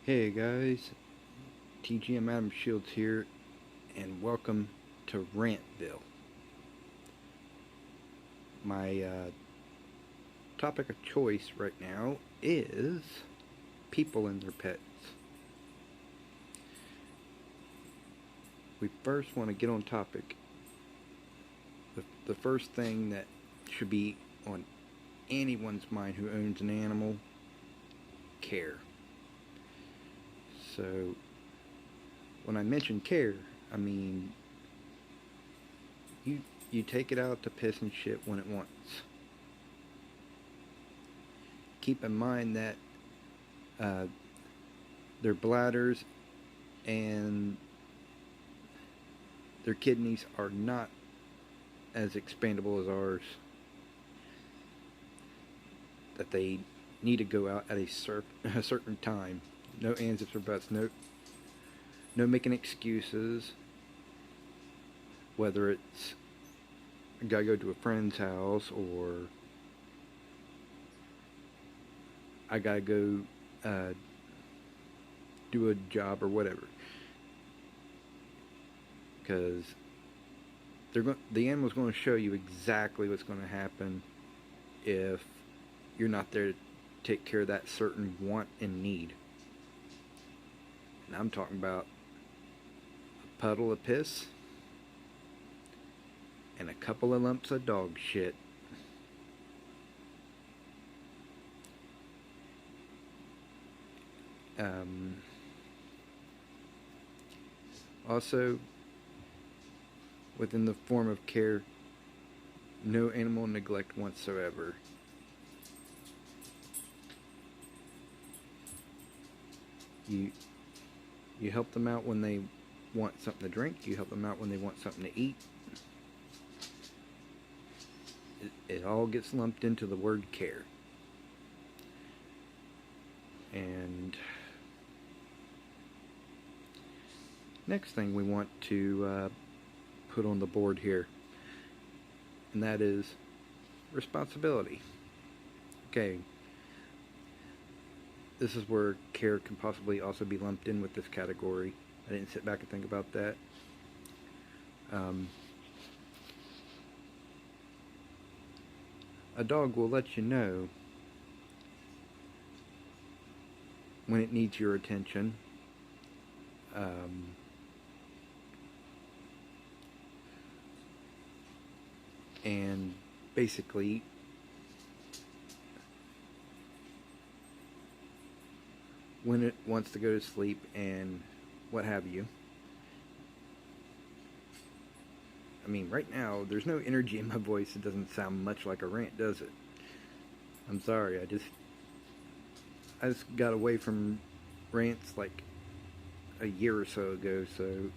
Hey guys, TGM Adam Shields here, and welcome to Rantville. My topic of choice right now is people and their pets. We first want to get on topic. The first thing that should be on anyone's mind who owns an animal: care. So, when I mention care, I mean you you take it out to piss and shit when it wants. Keep in mind that uh, their bladders and their kidneys are not as expandable as ours. That they need to go out at a certain time. No ands, ifs, or buts. No making excuses. Whether it's I gotta go to a friend's house or I gotta go do a job or whatever. Because the animal's going to show you exactly what's going to happen if you're not there to take care of that certain want and need. And I'm talking about a puddle of piss and a couple of lumps of dog shit. Also, within the form of care, no animal neglect whatsoever. You you help them out when they want something to drink. You help them out when they want something to eat. It all gets lumped into the word care. And next thing we want to put on the board here, and that is responsibility. Okay, this is where care can possibly also be lumped in with this category. I didn't sit back and think about that. A dog will let you know when it needs your attention. And basically when it wants to go to sleep and what have you. I mean, right now, there's no energy in my voice. It doesn't sound much like a rant, does it? I'm sorry, I just got away from rants like a year or so ago, so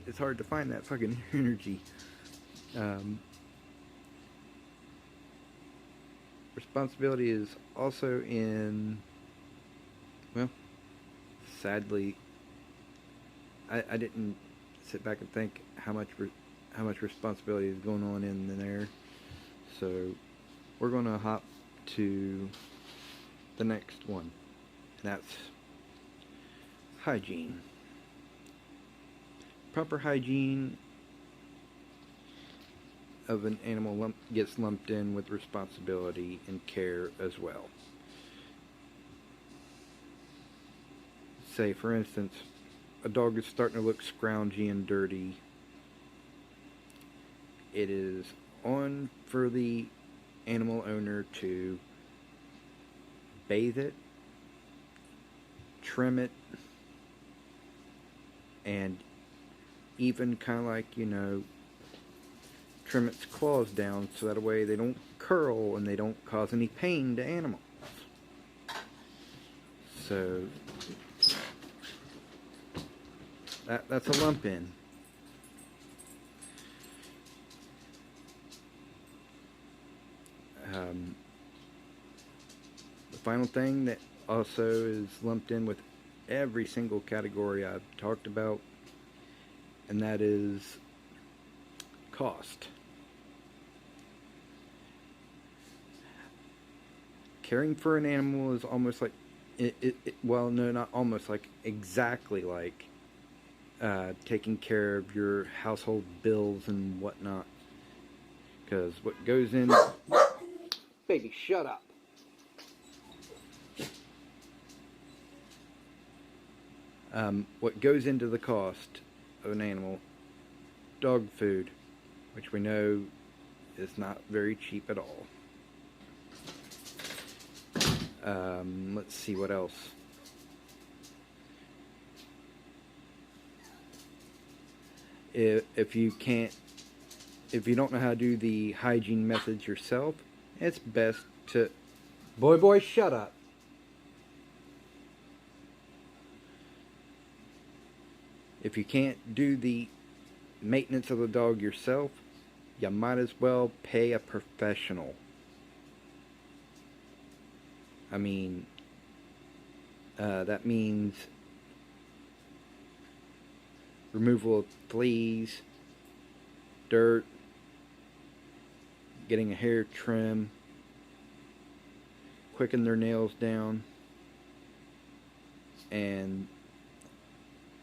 it's hard to find that fucking energy. Responsibility is also in, well, sadly, I didn't sit back and think how much responsibility is going on in there. So we're going to hop to the next one, and that's hygiene. Proper hygiene of an animal gets lumped in with responsibility and care as well. Say, for instance, a dog is starting to look scroungy and dirty. It is on for the animal owner to bathe it, trim it, and even kind of like, trim its claws down so that way they don't curl and they don't cause any pain to animals. So that's a lump in. The final thing that also is lumped in with every single category I've talked about, and that is cost. Caring for an animal is almost like well, no, not almost, like exactly like taking care of your household bills and whatnot. Because what goes in. Baby, shut up. What goes into the cost of an animal? Dog food, which we know is not very cheap at all. Let's see what else. If you don't know how to do the hygiene methods yourself, it's best to... Boy, shut up. If you can't do the maintenance of the dog yourself, you might as well pay a professional. I mean, that means removal of fleas, dirt, getting a hair trim, quicken their nails down, and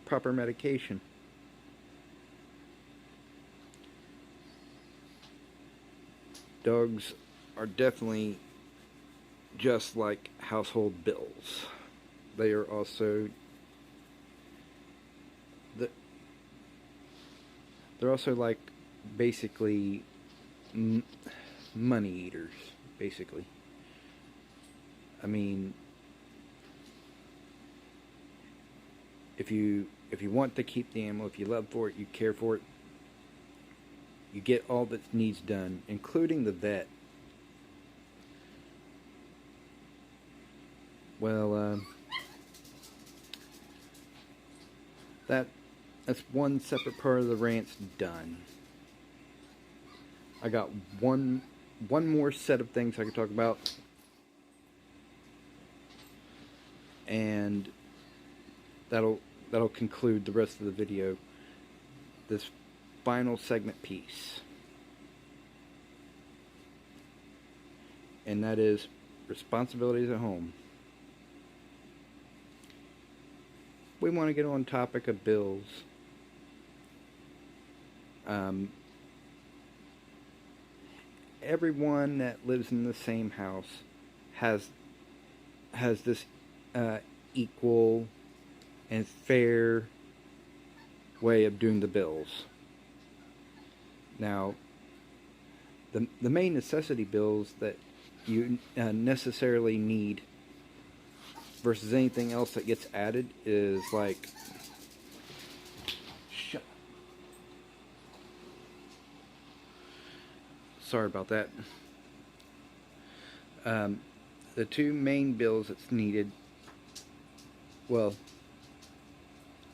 proper medication. Dogs are definitely just like household bills. They are also they're also like basically money eaters, basically. I mean, if you want to keep the animal, if you love for it, you care for it, you get all that needs done, including the vet. Well, that's one separate part of the rant's done. I got one more set of things I can talk about, and that'll conclude the rest of the video. This final segment piece, and that is responsibilities at home. We want to get on topic of bills. Everyone that lives in the same house has this equal and fair way of doing the bills. Now, the main necessity bills that you necessarily need versus anything else that gets added is like... Shut up. Sorry about that. The two main bills that's needed, well,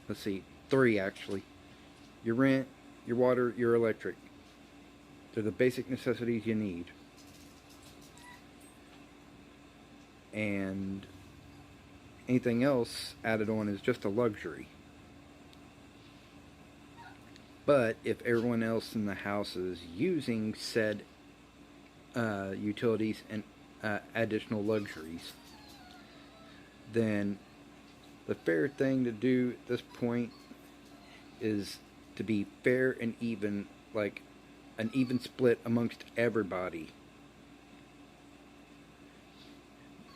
let's see, three actually. Your rent, your water, your electric. They're the basic necessities you need. And anything else added on is just a luxury. But if everyone else in the house is using said utilities and additional luxuries, then the fair thing to do at this point is to be fair and even, like an even split amongst everybody.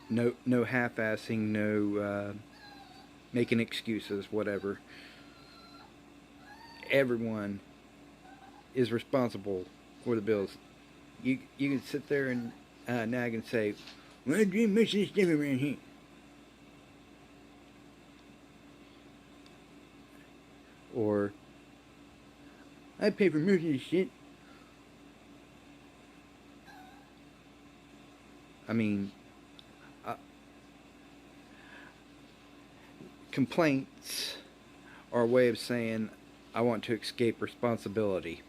No half-assing, no making excuses, whatever. Everyone is responsible for the bills. You can sit there and nag and say, "Well, you miss this stuff around here." Or, "I pay for most of this shit." I mean, complaints are a way of saying I want to escape responsibility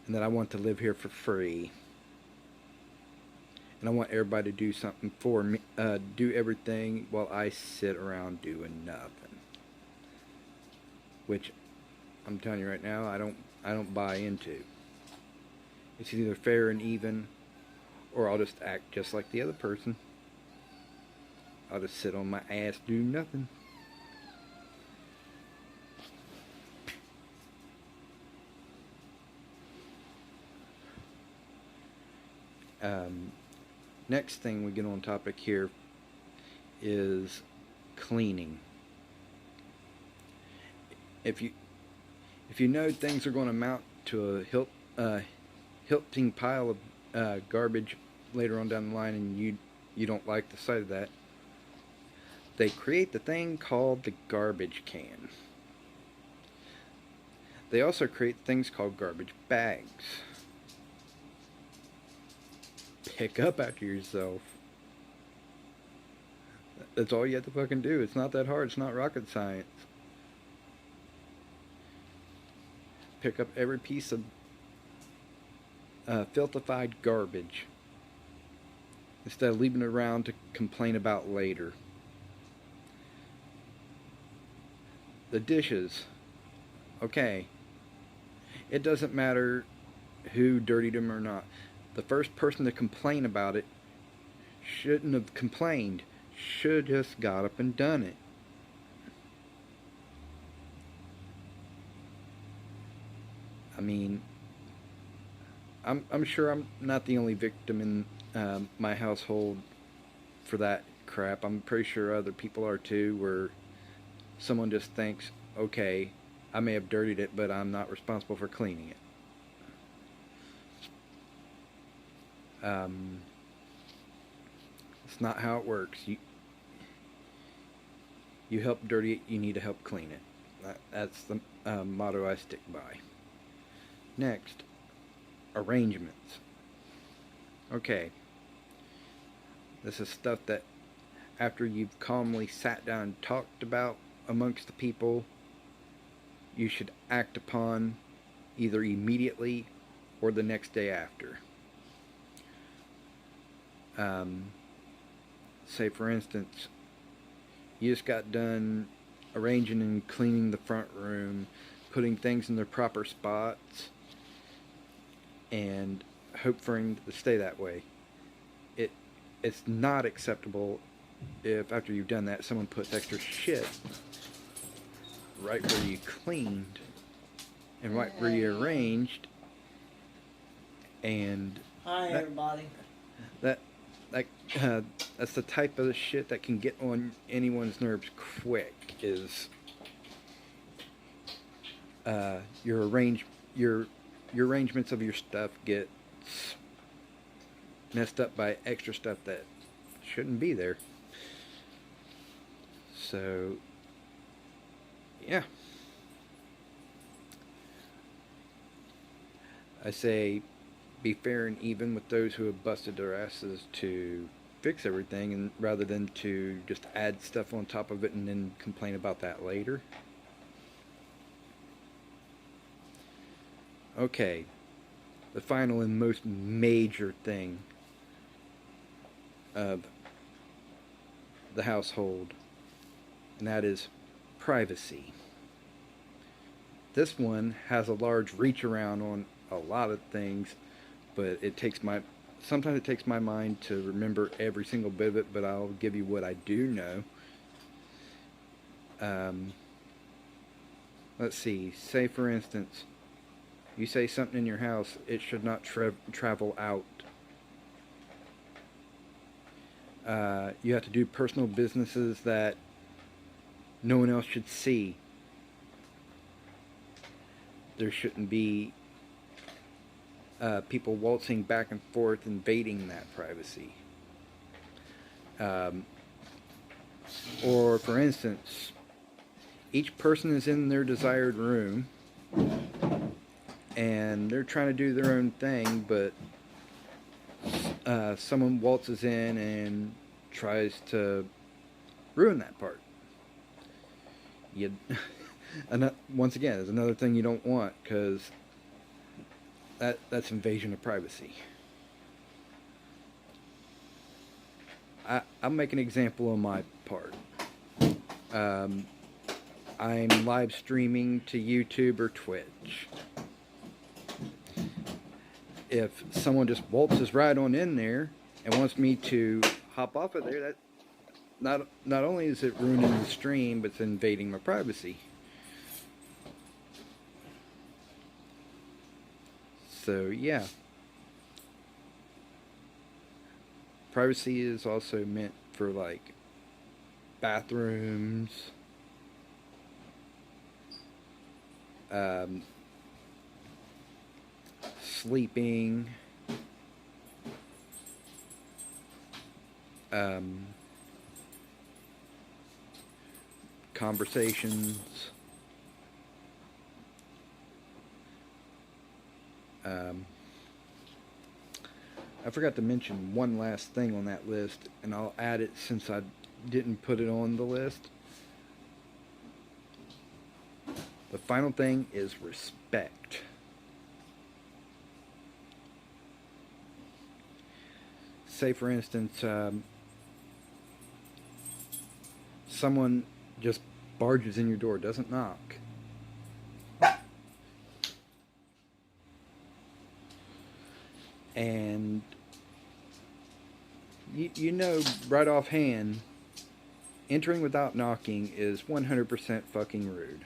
and that I want to live here for free and I want everybody to do something for me, do everything while I sit around doing nothing, which I'm telling you right now, I don't buy into. It's either fair and even, or I'll just act just like the other person. I'll just sit on my ass, do nothing. Next thing we get on topic here is cleaning. If you know things are going to mount to a hilting pile of garbage later on down the line, and you don't like the sight of that, they create the thing called the garbage can. They also create things called garbage bags. Pick up after yourself. That's all you have to fucking do. It's not that hard. It's not rocket science. Pick up every piece of filthified garbage instead of leaving it around to complain about later. The dishes. Okay. It doesn't matter who dirtied them or not. The first person to complain about it shouldn't have complained. Should have just got up and done it. I mean, I'm sure I'm not the only victim in my household for that crap. I'm pretty sure other people are too, where someone just thinks, okay, I may have dirtied it, but I'm not responsible for cleaning it. It's not how it works. You help dirty it, you need to help clean it. That's the motto I stick by. Next, arrangements. Okay, this is stuff that after you've calmly sat down and talked about amongst the people, you should act upon either immediately or the next day after. Say for instance, you just got done arranging and cleaning the front room, putting things in their proper spots, and hope for it to stay that way. It's not acceptable if after you've done that someone puts extra shit right where you cleaned and right where you arranged, and hi everybody. That's the type of shit that can get on anyone's nerves quick. Is your arrangements of your stuff gets messed up by extra stuff that shouldn't be there. So yeah, I say be fair and even with those who have busted their asses to fix everything, and rather than to just add stuff on top of it and then complain about that later. Okay, the final and most major thing of the household, and that is privacy. This one has a large reach around on a lot of things, but sometimes it takes my mind to remember every single bit of it, but I'll give you what I do know. Let's see, say for instance, you say something in your house, it should not travel out. You have to do personal businesses that no one else should see. There shouldn't be people waltzing back and forth invading that privacy. Or for instance, each person is in their desired room and they're trying to do their own thing, but someone waltzes in and tries to ruin that part. Once again, there's another thing you don't want, because that's invasion of privacy. I'll make an example on my part. I'm live streaming to YouTube or Twitch. If someone just waltzes right on in there and wants me to hop off of there, not only is it ruining the stream, but it's invading my privacy. So yeah, privacy is also meant for like bathrooms, um, sleeping, um, conversations, um, I forgot to mention one last thing on that list, and I'll add it since I didn't put it on the list. The final thing is respect. Say, for instance, someone just barges in your door, doesn't knock. And you know right offhand, entering without knocking is 100% fucking rude.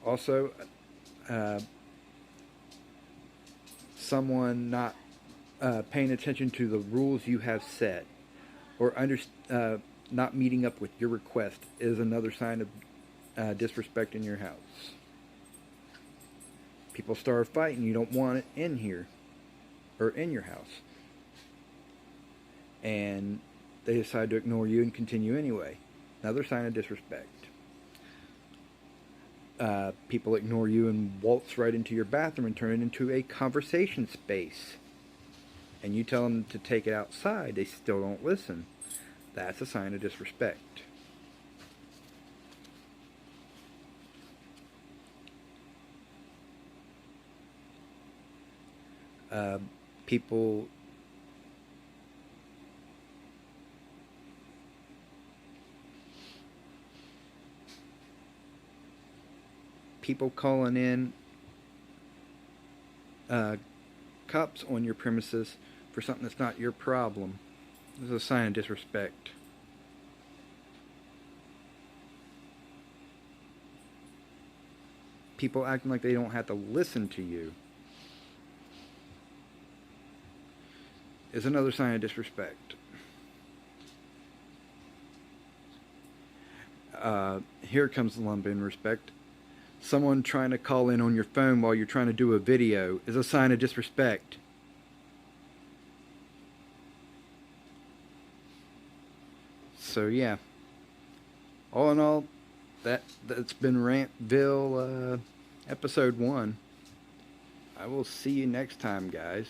Also, someone not paying attention to the rules you have set, or not meeting up with your request is another sign of disrespect in your house. People start fighting, you don't want it in here, or in your house. And they decide to ignore you and continue anyway. Another sign of disrespect. People ignore you and waltz right into your bathroom and turn it into a conversation space. And you tell them to take it outside, they still don't listen. That's a sign of disrespect. People calling in cops on your premises for something that's not your problem. This is a sign of disrespect. People acting like they don't have to listen to you is another sign of disrespect. Here comes the lump in respect. Someone trying to call in on your phone while you're trying to do a video is a sign of disrespect. So yeah, all in all, that's been Rantville episode 1. I will see you next time, guys.